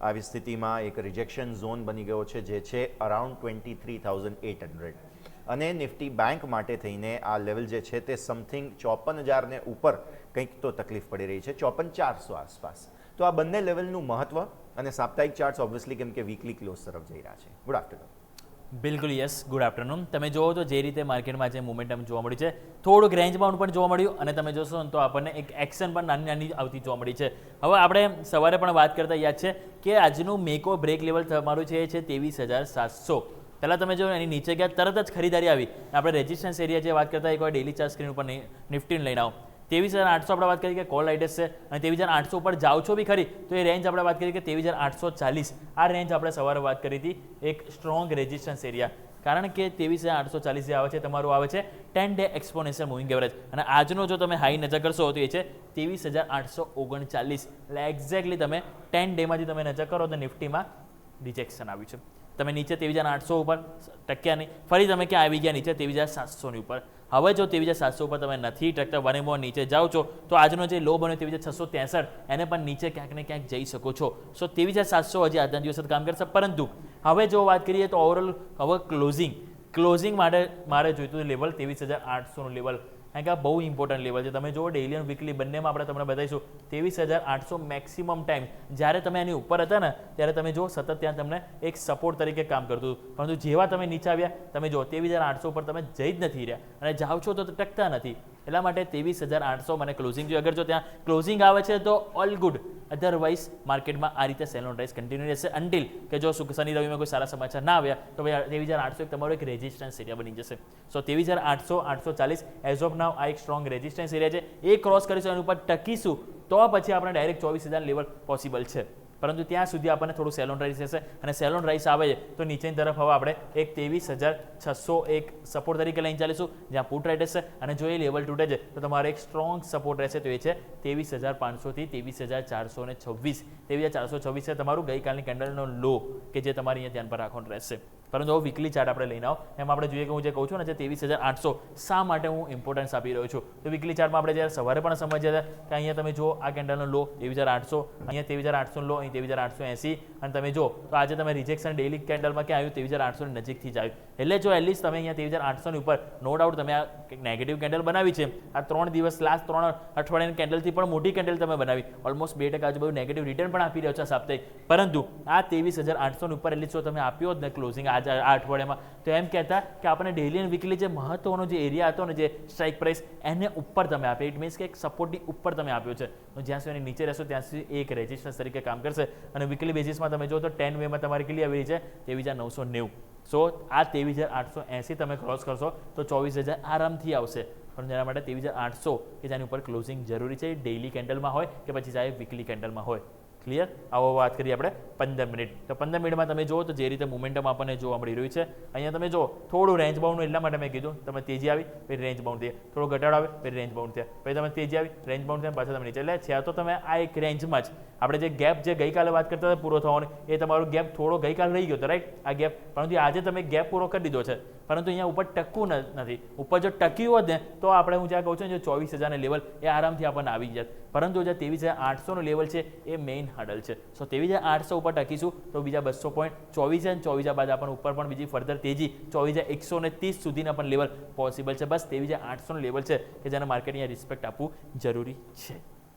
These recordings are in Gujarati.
આવી સ્થિતિમાં એક રિજેક્શન ઝોન બની ગયો છે જે છે અરાઉન્ડ 23,800 અને નિફ્ટી બેંક માટે થઈને આ લેવલ જે છે તે સમથિંગ 54,000 ઉપર કંઈક તો તકલીફ પડી રહી છે, 54,400 આસપાસ. તો આ બંને લેવલનું મહત્વ અને સાપ્તાહિક ચાર્ટ્સ ઓબ્વિયસલી કેમ કે વીકલી ક્લોઝ તરફ જઈ રહ્યા છે. Good afternoon. બિલકુલ યસ, ગુડ આફ્ટરનૂન. તમે જોવો તો જે રીતે માર્કેટમાં જે મોમેન્ટમ જોવા મળ્યું છે, થોડુંક રેન્જ બાઉન્ડ પણ જોવા મળ્યું અને તમે જોશો તો આપણને એક એક્શન પણ નાની નાની આવતી જોવા મળી છે. હવે આપણે સવારે પણ વાત કરતા યાદ છે કે આજનું મેકો બ્રેક લેવલ તમારું છે 23,700. પહેલાં તમે જો એની નીચે ગયા તરત જ ખરીદારી આવી. આપણે રેઝિસ્ટન્સ એરિયા જે વાત કરતા એકવાર ડેલી ચાર્ટ સ્ક્રીન ઉપર નિફ્ટીને લઈને આવો. 23,800 આપણે વાત કરી કે કોલ રાઇડર્સ છે અને 23,800 ઉપર જાઓ છો બી ખરી તો એ રેન્જ આપણે વાત કરી કે 23,840. આ રેન્જ આપણે સવારે વાત કરી હતી એક સ્ટ્રોંગ રેઝિસ્ટન્સ એરિયા, કારણ કે 23,840 જે આવે છે તમારું આવે છે 10 ડે એક્સપોનેન્શિયલ મૂવિંગ એવરેજ અને આજનો જો તમે હાઈ નજર કરશો તો એ છે 23,839. એટલે એક્ઝેક્ટલી તમે 10 ડેમાંથી તમે નજર કરો તો નિફ્ટીમાં રિજેક્શન આવ્યું છે. તમે નીચે 23,800 ઉપર ટક્યા નહીં, ફરી તમે ક્યાં આવી ગયા નીચે 23,700 ની ઉપર. હવે જો 23,700 ઉપર તમે નથી ટકતા, વન મોર નીચે જાઓ છો તો આજનો જે લો બન્યો 23,663 એને પણ નીચે ક્યાંક ને ક્યાંક જઈ શકો છો. સો 23,700 હજી આજના દિવસે કામ કરશે. પરંતુ હવે જો વાત કરીએ તો ઓવરઓલ હવે ક્લોઝિંગ માટે મારે જોઈતું લેવલ 23,800નું લેવલ, કારણ કે આ બહુ ઇમ્પોર્ટન્ટ લેવલ છે. તમે જુઓ ડેઇલી અને વીકલી બંનેમાં આપણે તમને બતાવીશું 23,800 મેક્સિમમ ટાઈમ જ્યારે તમે એની ઉપર હતા ને ત્યારે તમે જુઓ સતત ત્યાં તમને એક સપોર્ટ તરીકે કામ કરતું હતું. પરંતુ જેવા તમે નીચે આવ્યા તમે જુઓ 23,800 ઉપર તમે જઈ જ નથી રહ્યા અને જાઓ છો તો ટકતા નથી. એટલા માટે 23,800 મને ક્લોઝિંગ જોઈએ. અગર જો ત્યાં ક્લોઝિંગ આવે છે તો ઓલ ગુડ, અધરવાઇઝ માર્કેટમાં આ રીતે સેલ ઓન રાઇઝ કન્ટિન્યુ રહેશે અન્ટિલ કે જો શનિ રવિમાં કોઈ સારા સમાચાર ના આવ્યા તો 23,800 એક તમારો એક રેઝિસ્ટન્સ એરિયા બની જશે. સો 23,800 840 એઝ ઓફ નાવ આ એક સ્ટ્રોંગ રેઝિસ્ટન્સ એરિયા છે. એ ક્રોસ કરીશું એની ઉપર ટકીશું તો પછી આપણે ડાયરેક્ટ 24,000 લેવલ પોસિબલ છે. પરંતુ ત્યાં સુધી આપણને થોડું સેલ ઓન રાઇઝ રહેશે અને સેલ ઓન રાઇઝ આવે તો નીચેની તરફ હવે આપણે એક 23,600 એક સપોર્ટ તરીકે લઈને ચાલીશું જ્યાં પુટ રાઇડર્સ છે અને જો એ લેવલ તૂટે છે તો તમારે એક સ્ટ્રોંગ સપોર્ટ રહેશે તો એ છે 23,500 થી 23,426. 23,426 છે તમારું ગઈકાલની કેન્ડલનો લો કે જે તમારે અહીંયા ધ્યાન પર રાખવાનું રહેશે. પરંતુ હવે વીકલી ચાર્ટ આપણે લઈને આવો એમ આપણે જોઈએ કે હું જે કહું છું ને જે 23,800 શા માટે હું ઇમ્પોર્ટન્સ આપી રહ્યો છું. તો વીકલી ચાર્ટમાં આપણે જ્યારે સવારે પણ સમજ્યા હતા કે અહીંયા તમે જુઓ આ કેન્ડલનો લો 23,800, અહીંયા 23,800 લો, અહીં 23,880 અને તમે જો તો આજે તમે રિજેક્શન ડેલી કેન્ડલમાં ક્યાં આવ્યું 23,800 ની નજીકથી જ આવ્યું. એટલે જો એટલીસ્ટ તમે અહીંયા 23,800 ની ઉપર નો ડાઉટ તમે આ નેગેટિવ કેન્ડલ બનાવી છે. આ 3 દિવસ લાસ્ટ 3 અઠવાડિયાની કેન્ડલથી પણ મોટી કેન્ડલ તમે બનાવી, ઓલમોસ્ટ 2% આજુબાજુ નેગેટિવ રિટર્ન પણ આપી રહ્યો છે સાપ્તાહિક. પરંતુ આ 23,800 ની ઉપર એટલીસ્ટ જો તમે આપ્યો જ ને ક્લોઝિંગ આ અઠવાડિયામાં તો એમ કહેતા કે આપણે ડેલી અને વીકલી જે મહત્વનો જે એરિયા હતો ને જે સ્ટ્રાઇક પ્રાઇસ એને ઉપર તમે આપ્યો. ઇટ મીન્સ કે એક સપોર્ટની ઉપર તમે આપ્યો છે. જ્યાં સુધી નીચે રહેશો ત્યાં સુધી એક રેઝિસ્ટન્સ તરીકે કામ કરશે અને વીકલી બેઝિસમાં તમે જો તો 10 વેમાં તમારી કેટલી આવી રહી છે 23,990. સો આ 23,880 તમે ક્રોસ કરશો તો 24,000 આરામથી આવશે. પણ જેના માટે 23,800 કે જેની ઉપર ક્લોઝિંગ જરૂરી છે, ડેઇલી કેન્ડલમાં હોય કે પછી ચાહે વીકલી કેન્ડલમાં હોય. ક્લિયર? આવો વાત કરીએ આપણે 15 મિનિટ. તો 15 મિનિટમાં તમે જુઓ તો જે રીતે મોમેન્ટમ આપણને જોવા મળી રહ્યું છે અહીંયા તમે જો થોડું રેન્જ બાઉન્ડનું એટલા માટે મેં કીધું તમે તેજી આવી પછી રેન્જ બાઉન્ડ થયા, થોડો ઘટાડો આવે પછી રેન્જ બાઉન્ડ થયા, પછી તમે તેજી આવી રેન્જ બાઉન્ડ થયા પાછા તમે નીચે. એટલે છે તો તમે આ એક રેન્જમાં જ આપણે જે ગેપ જે ગઈકાલે વાત કરતા હતા પૂરો થવાનો એ તમારો ગેપ થોડો ગઈકાલે રહી ગયો હતો રાઈટ આ ગેપ. પરંતુ આજે તમે ગેપ પૂરો કરી દીધો છે પરંતુ અહીંયા ઉપર ટકવું નથી. ઉપર જો ટક્યું હોત ને તો આપણે હું જ્યાં કહું છું જે 24,000 લેવલ એ આરામથી આપણને આવી જાય. પરંતુ જે 23,800 લેવલ છે એ મેઇન હર્ડલ છે. સો 23,800 ઉપર ટકીશું તો બીજા 200 પોઈન્ટ 24,000 બાદ આપણને ઉપર પણ બીજી ફર્ધર તેજી 24,130 સુધીના પણ લેવલ પોસિબલ છે. બસ 23,800 લેવલ છે કે જેને માર્કેટ અહીંયા રિસ્પેક્ટ આપવું જરૂરી છે.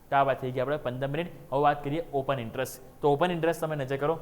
તો આ વાત થઈ ગઈ આપણે 15 મિનિટ. હવે વાત કરીએ ઓપન ઇન્ટરેસ્ટ. તો ઓપન ઇન્ટરેસ્ટ તમે નજર કરો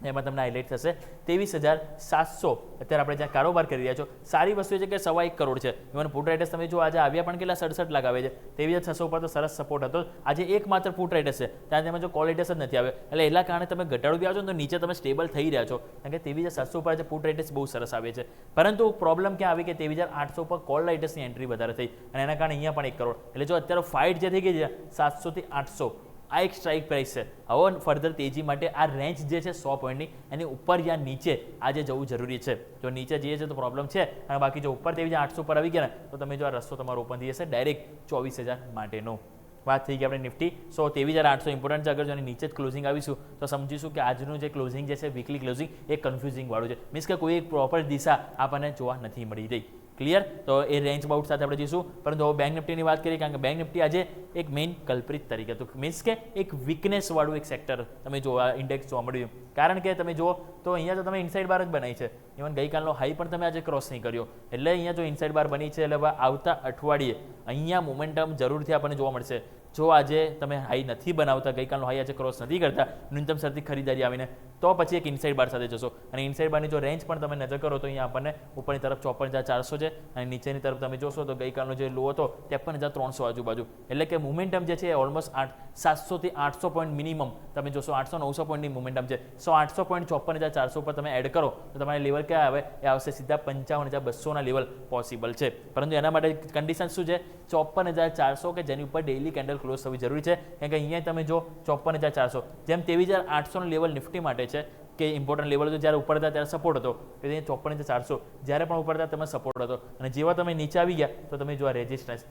એમાં તમને હાઇલાઇટ થશે 23,700 અત્યારે આપણે જ્યાં કારોબાર કરી રહ્યા છો. સારી વસ્તુ એ છે કે 1.25 કરોડ છે. ઇવન પુટ રાઇડર્સ તમે જો આજે આવ્યા પણ કેટલા 67 લાખ આવે છે. 23,600 ઉપર તો સરસ સપોર્ટ હતો. આજે એકમાત્ર પુટ રાઇડર્સ છે ત્યાં તેમાં જો કોલ રાઇડર્સ જ નથી આવે એટલે એના કારણે તમે ઘટાડો બી આવશો ને તો નીચે તમે સ્ટેબલ થઈ રહ્યા છો. કારણ કે 23,700 ઉપર આજે પુટ રાઇડર્સ બહુ સરસ આવે છે. પરંતુ પ્રોબ્લેમ ક્યાં આવી કે 23,800 ઉપર કોલ રાઇડર્સની એન્ટ્રી વધારે થઈ અને એના કારણે અહીંયા પણ 1 કરોડ. એટલે જો અત્યારે ફાઇટ જે થઈ ગઈ છે 700 થી 800 આ એક સ્ટ્રાઇક પ્રાઇસ છે. હવે ફર્ધર તેજી માટે આ રેન્જ જે છે 100 પોઈન્ટની એની ઉપર યા નીચે આજે જવું જરૂરી છે. જો નીચે જઈએ છે તો પ્રોબ્લેમ છે અને બાકી જો ઉપર 23,800 પર આવી ગયા ને તો તમે જો આ રસ્તો તમારો ઓપન થઈ જશે ડાયરેક્ટ 24,000 માટેનો. વાત થઈ ગઈ આપણે નિફ્ટી. સો 23,800 ઇમ્પોર્ટન્ટ છે. અગર જો નીચે જ ક્લોઝિંગ આવીશું તો સમજીશું કે આજનું જે ક્લોઝિંગ જે છે વીકલી ક્લોઝિંગ એ કન્ફ્યુઝિંગ વાળું છે. મીન્સ કે કોઈ એક પ્રોપર દિશા આપણને જોવા નથી મળી રહી. ક્લિયર? તો એ રેન્જ બાઉટ સાથે આપણે જઈશું. પરંતુ હવે બેંક નિફ્ટીની વાત કરીએ, કારણ કે બેંક નિફ્ટી આજે એક મેઇન કલ્પ્રિટ તરીકે તો મીન્સ કે એક વીકનેસ વાળું એક સેક્ટર તમે જો આ ઇન્ડેક્સ જોવા મળ્યું. કારણ કે તમે જુઓ તો અહીંયા તો તમે ઇનસાઇડ બાર જ બનાવી છે. ઇવન ગઈકાલનો હાઈ પણ તમે આજે ક્રોસ નહીં કર્યો. એટલે અહીંયા જો ઇનસાઇડ બાર બની છે, એટલે આવતા અઠવાડિયે અહીંયા મોમેન્ટમ જરૂરથી આપણને જોવા મળશે. જો આજે તમે હાઈ નથી બનાવતા, ગઈકાલનો હાઈ આજે ક્રોસ નથી કરતા, ન્યૂનતમ સ્તરથી ખરીદારી આવીને, તો પછી એક ઇનસાઇડ બાર સાથે જશો. અને ઇનસાઇડ બારની જો રેન્જ પણ તમે નજર કરો તો અહીંયા આપણને ઉપરની તરફ 54,400 છે અને નીચેની તરફ તમે જોશો તો ગઈકાલનો જે લો હતો 53,300 આજુબાજુ. એટલે કે મોમેન્ટમ જે છે એ ઓલમોસ્ટ 700 થી 800 પોઈન્ટ મિનિમમ તમે જોશો. 800-900 પોઈન્ટની મોમેન્ટમ છે. 800 પોઈન્ટ 54,400 પર તમે એડ કરો તો તમારે લેવલ ક્યાં આવે? એ આવશે સીધા 55,200ના લેવલ પોસિબલ છે. પરંતુ એના માટે કન્ડિશન શું છે? 54,400 કે જેની ઉપર ડેઇલી કેન્ડલ ક્લોઝ થવી જરૂરી છે. કારણ કે અહીંયા તમે જો 54,400 જેમ 23,800નો લેવલ નિફ્ટી માટે છે કે ઇમ્પોર્ટન્ટ લેવલ હતો, જ્યારે ઉપર હતા ત્યારે સપોર્ટ હતો. તો 54,400 જ્યારે પણ ઉપર હતા તમે સપોર્ટ હતો. અને જેવા તમે નીચે આવી ગયા તો તમે જો આ રેઝિસ્ટન્સ,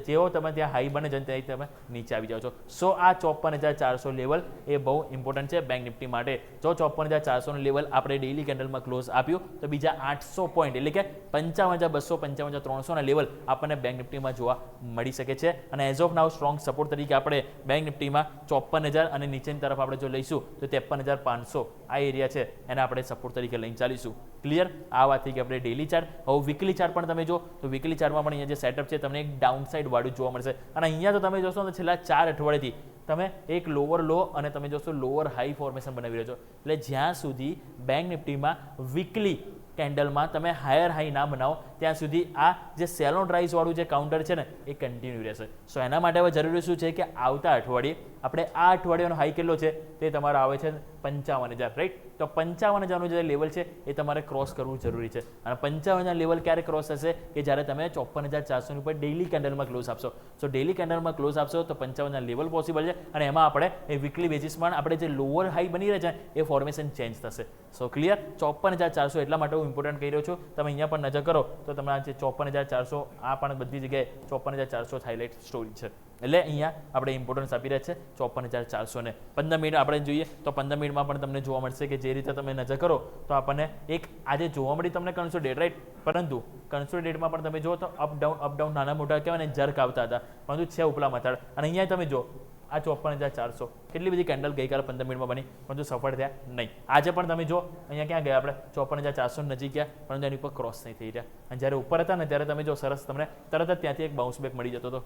જેવો તમે ત્યાં હાઈ બને છે ત્યાંથી તમે નીચે આવી જાઓ છો. સો આ 54,400 લેવલ એ બહુ ઇમ્પોર્ટન્ટ છે બેંક નિફ્ટી માટે. જો 54,400નું લેવલ આપણે ડેઇલી કેન્ડલમાં ક્લોઝ આપ્યું તો બીજા 800 પોઈન્ટ એટલે કે 55,200 55,300ના લેવલ આપણને બેંક નિફ્ટીમાં જોવા મળી શકે છે. અને as of now strong support તરીકે આપણે બેંક નિફ્ટીમાં 54,000 અને નીચેની તરફ આપણે જો લઈશું તો 53,500 આ એરિયા છે એને આપણે સપોર્ટ તરીકે લઈને ચાલીશું. ક્લિયર? આ વાત થઈ કે આપણે ડેલી ચાર્ટ. હવે વીકલી ચાર્ટ પણ તમે જો તો વીકલી ચાર્ટમાં પણ અહીંયા જે સેટઅપ છે તમને એક ડાઉન સાઇડ વાળું જોવા મળશે. અને અહીંયા તો તમે જોશો તો છેલ્લા 4 અઠવાડિયાથી તમે એક લોઅર લો અને તમે જોશો લોઅર હાઈ ફોર્મેશન બનાવી રહ્યો છો. એટલે જ્યાં સુધી બેંક નિફ્ટીમાં વીકલી કેન્ડલમાં તમે હાયર હાઈ ના બનાવો ત્યાં સુધી આ જે સેલ ઓન રાઇઝ વાળું જે કાઉન્ટર છે ને એ કન્ટિન્યુ રહેશે. સો એના માટે હવે જરૂરી શું છે કે આવતા અઠવાડિયે આપણે આ અઠવાડિયાનો હાઈ કેટલો છે તે તમારો આવે છે 55,000, રાઈટ? તો 55,000નું જે લેવલ છે એ તમારે ક્રોસ કરવું જરૂરી છે. અને 55,000 લેવલ ક્યારે ક્રોસ થશે? કે જ્યારે તમે 54,400ની ઉપર ડેઇલી કેન્ડલમાં ક્લોઝ આપશો. સો ડેઇલી કેન્ડલમાં ક્લોઝ આપશો તો 55,000 લેવલ પોસિબલ છે. અને એમાં આપણે એ વીકલી બેઝિસમાં આપણે જે લોઅર હાઈ બની રહે છે એ ફોર્મેશન ચેન્જ થશે. સો ક્લિયર? 54,400 એટલા માટે હું ઇમ્પોર્ટન્ટ કહી રહ્યો છું. તમે અહીંયા પણ નજર કરો તો તમે આ જે 54,400 આ પણ બધી જગ્યાએ 54,400 હાઇલાઇટ સ્ટોરી છે. એટલે અહીંયા આપણે ઇમ્પોર્ટન્સ આપી રહ્યા છે 54,400 ને. 15 મિનિટ આપણે જોઈએ તો 15 મિનિટમાં પણ તમને જોવા મળશે કે જે રીતે તમે નજર કરો તો આપણને એક આજે જોવા મળી તમને કન્સોલિડેટ, રાઈટ? પરંતુ કન્સોલિડેટમાં પણ તમે જુઓ તો અપ ડાઉન નાના મોટા કહેવાય ને જર્ક આવતા હતા, પરંતુ છે ઉપલા મથાળ. અને અહીંયા તમે જો આ 54,400 કેટલી બધી કેન્ડલ ગઈકાલે 15 મિનિટમાં બની પરંતુ સફળ થયા નહીં. આજે પણ તમે જો અહીંયા ક્યાં ગયા આપણે 54,400 નજીક ગયા પરંતુ એની ઉપર ક્રોસ નહીં થઈ રહ્યા. અને જ્યારે ઉપર હતા ને ત્યારે તમે જો સરસ તમને તરત જ ત્યાંથી એક બાઉન્સ બેક મળી જતો હતો.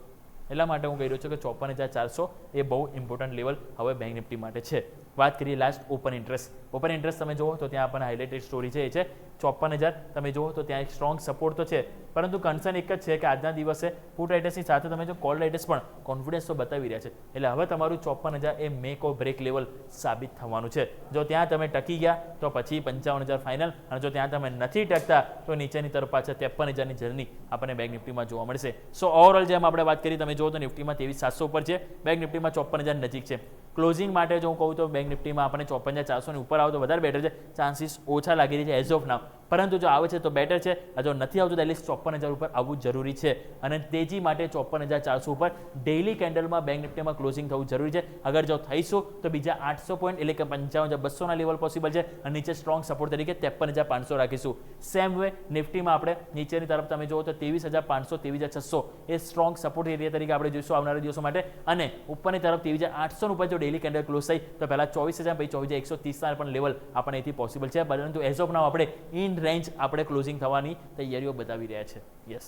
એટલા માટે હું કહી રહ્યો છું કે 54,400 એ બહુ ઇમ્પોર્ટન્ટ લેવલ હવે બેંક નિફ્ટી માટે છે. વાત કરીએ last open interest. Open interest તમે જુઓ તો ત્યાં આપણને હાઇલાઇટેડ સ્ટોરી છે એ છે 54,000. તમે જુઓ તો ત્યાં એક સ્ટ્રોંગ સપોર્ટ તો છે, પરંતુ કન્સર્ન એક જ છે કે આજના દિવસે પુટ રાઇટર્સની સાથે તમે જો કોલ રાઇટર્સ પણ કોન્ફિડન્સ તો બતાવી રહ્યા છે. એટલે હવે તમારું 54,000 એ મેક ઓર બ્રેક લેવલ સાબિત થવાનું છે. જો ત્યાં તમે ટકી ગયા તો પછી 55,000 ફાઇનલ, અને જો ત્યાં તમે નથી ટકતા તો નીચેની તરફ પાછળ 53,000ની જર્ની આપણને બેંક નિફ્ટીમાં જોવા મળશે. સો ઓવરઓલ જેમ આપણે વાત કરી તમે જુઓ તો નિફ્ટીમાં 23,700 ઉપર છે, બેંક નિફ્ટીમાં 54,000 નજીક છે. ક્લોઝિંગ માટે જો હું કહું તો બેંક નિફ્ટીમાં આપણે 54,400ની ઉપર આવો તો વધારે બેટર છે. ચાન્સીસ ઓછા લાગી રહી છે એઝ ઓફ નાવ, પરંતુ જો આવે છે તો બેટર છે. જો નથી આવતું તો એટલીસ્ટ 54,000 ઉપર આવવું જરૂરી છે. અને તેજી માટે 54,400 ઉપર ડેઇલી કેન્ડલમાં બેંક નિફ્ટીમાં ક્લોઝિંગ થવું જરૂરી છે. અગર જો થઈશું તો બીજા 800 પોઈન્ટ એટલે કે 55,200ના લેવલ પોસિબલ છે. અને નીચે સ્ટ્રોંગ સપોર્ટ તરીકે 53,500 રાખીશું. સેમ વે નિફ્ટીમાં આપણે નીચેની તરફ તમે જુઓ તો 23,500 23,600 એ સ્ટ્રોંગ સપોર્ટ એરિયા તરીકે આપણે જોઈશું આવનારા દિવસો માટે. અને ઉપરની તરફ 23,800 ઉપર જો ડેઇલી કેન્ડલ ક્લોઝ થઈ તો પહેલા 24,000 પછી 24,130 પણ લેવલ આપણે અહીંથી પોસિબલ છે. પરંતુ એઝ ઓફ નાવ આપણે ઇન રેન્જ આપણે ક્લોઝિંગ થવાની તૈયારીઓ બતાવી રહ્યા છે. Yes,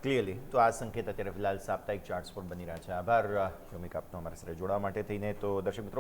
clearly. તો આ સંકેત અત્યારે ફિલહાલ સાપ્તાહિક ચાર્ટ્સ પર બની રહ્યા છે. આભાર યોમિક આપનો અમારા સાથે જોડાવા માટે થઈને. તો દર્શક મિત્રો